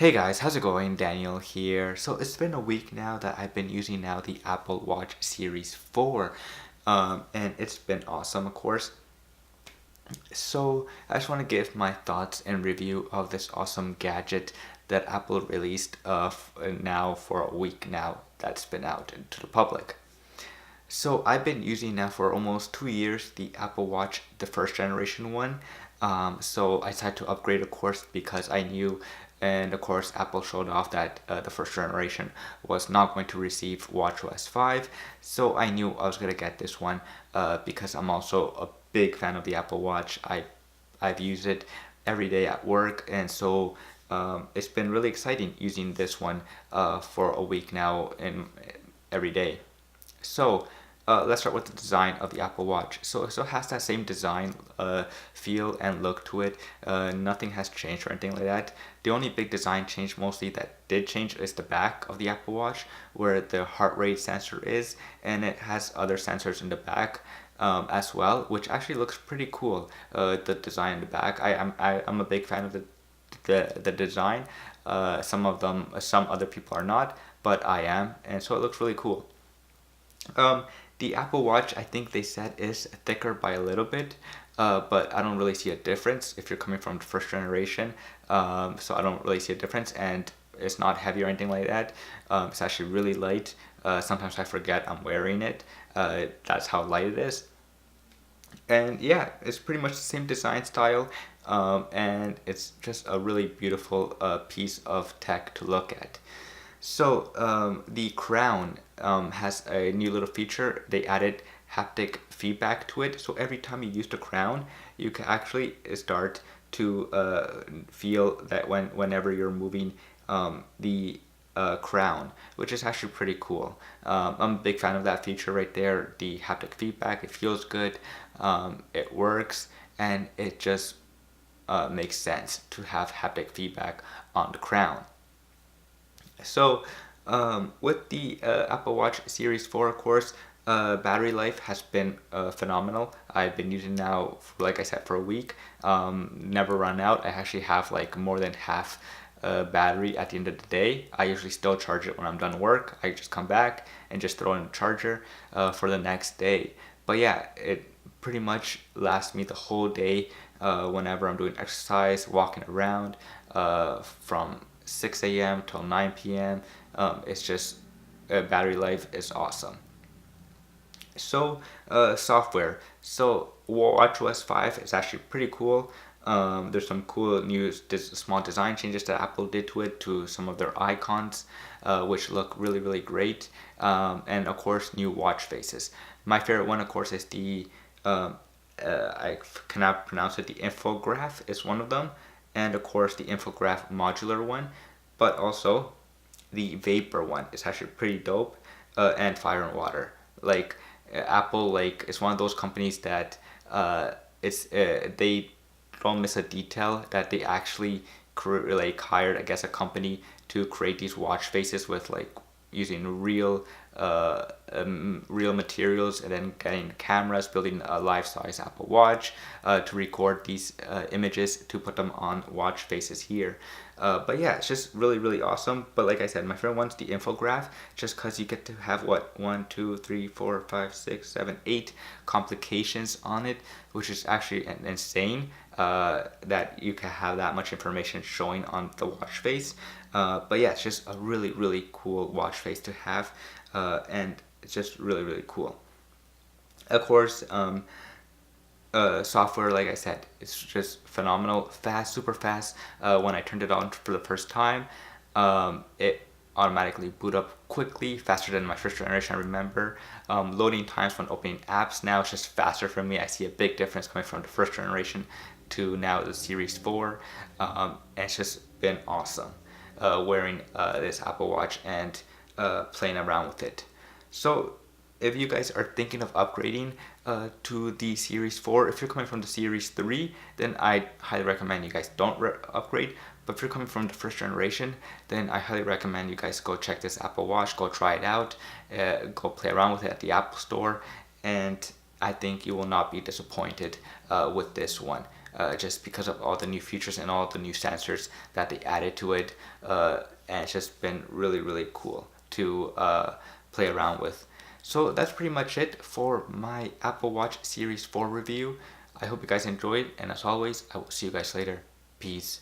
Hey guys, how's it going? Daniel here. So it's been a week now that I've been using now the Apple Watch Series 4, and it's been awesome, of course. So I just want to give my thoughts and review of this awesome gadget that Apple released now for a week now that's been out to the public. So I've been using now for almost 2 years the Apple Watch, the first generation one. So I decided to upgrade, of course, because I knew, and of course, Apple showed off that the first generation was not going to receive WatchOS 5. So I knew I was gonna get this one because I'm also a big fan of the Apple Watch. I've used it every day at work, and so it's been really exciting using this one for a week now and every day. So let's start with the design of the Apple Watch. So it has that same design, feel and look to it. Nothing has changed or anything like that. The only big design change mostly that did change is the back of the Apple Watch, where the heart rate sensor is, and it has other sensors in the back as well, which actually looks pretty cool. The design in the back. I'm a big fan of the design. Some other people are not, but I am, and so it looks really cool. The Apple Watch, I think they said, is thicker by a little bit, but I don't really see a difference if you're coming from the first generation. So I don't really see a difference, and it's not heavy or anything like that. It's actually really light. Sometimes I forget I'm wearing it. That's how light it is. And yeah, it's pretty much the same design style, and it's just a really beautiful piece of tech to look at. So the crown has a new little feature. They added haptic feedback to it. So every time you use the crown, you can actually start to feel that whenever you're moving the crown, which is actually pretty cool. I'm a big fan of that feature right there. The haptic feedback, it feels good, it works, and it just makes sense to have haptic feedback on the crown. So with the Apple Watch Series 4, of course, battery life has been phenomenal. I've been using now, like I said, for a week. Never run out. I actually have like more than half battery at the end of the day. I usually still charge it when I'm done work. I just come back and just throw in the charger for the next day. But yeah, it pretty much lasts me the whole day whenever I'm doing exercise, walking around from 6 a.m. till 9 p.m. It's just battery life is awesome. So software. So WatchOS 5 is actually pretty cool. There's some cool new small design changes that Apple did to it, to some of their icons, which look really, really great. And of course, new watch faces. My favorite one, of course, is the I cannot pronounce it. The infograph is one of them, and of course the infograph modular one, but also the vapor one is actually pretty dope, and fire and water. Like Apple, like it's one of those companies that they don't miss a detail, that they actually like hired, I guess, a company to create these watch faces with like using real materials, and then getting cameras, building a life-size Apple Watch to record these images to put them on watch faces here. But yeah, it's just really, really awesome. But like I said, my favorite one's the infograph, just because you get to have what, 1, 2, 3, 4, 5, 6, 7, 8 complications on it, which is actually insane that you can have that much information showing on the watch face. But yeah, it's just a really, really cool watch face to have, and it's just really, really cool. Of course, software, like I said, it's just phenomenal, fast, super fast. When I turned it on for the first time, it automatically boot up quickly, faster than my first generation. I remember loading times when opening apps now, it's just faster for me. I see a big difference coming from the first generation to now the Series 4. And it's just been awesome wearing this Apple Watch and playing around with it. So if you guys are thinking of upgrading to the Series 4, if you're coming from the Series 3, then I highly recommend you guys don't upgrade. But if you're coming from the first generation, then I highly recommend you guys go check this Apple Watch, go try it out, go play around with it at the Apple Store, and I think you will not be disappointed with this one. just because of all the new features and all the new sensors that they added to it. And it's just been really, really cool to play around with. So that's pretty much it for my Apple Watch Series 4 review. I hope you guys enjoyed, and as always, I will see you guys later. Peace.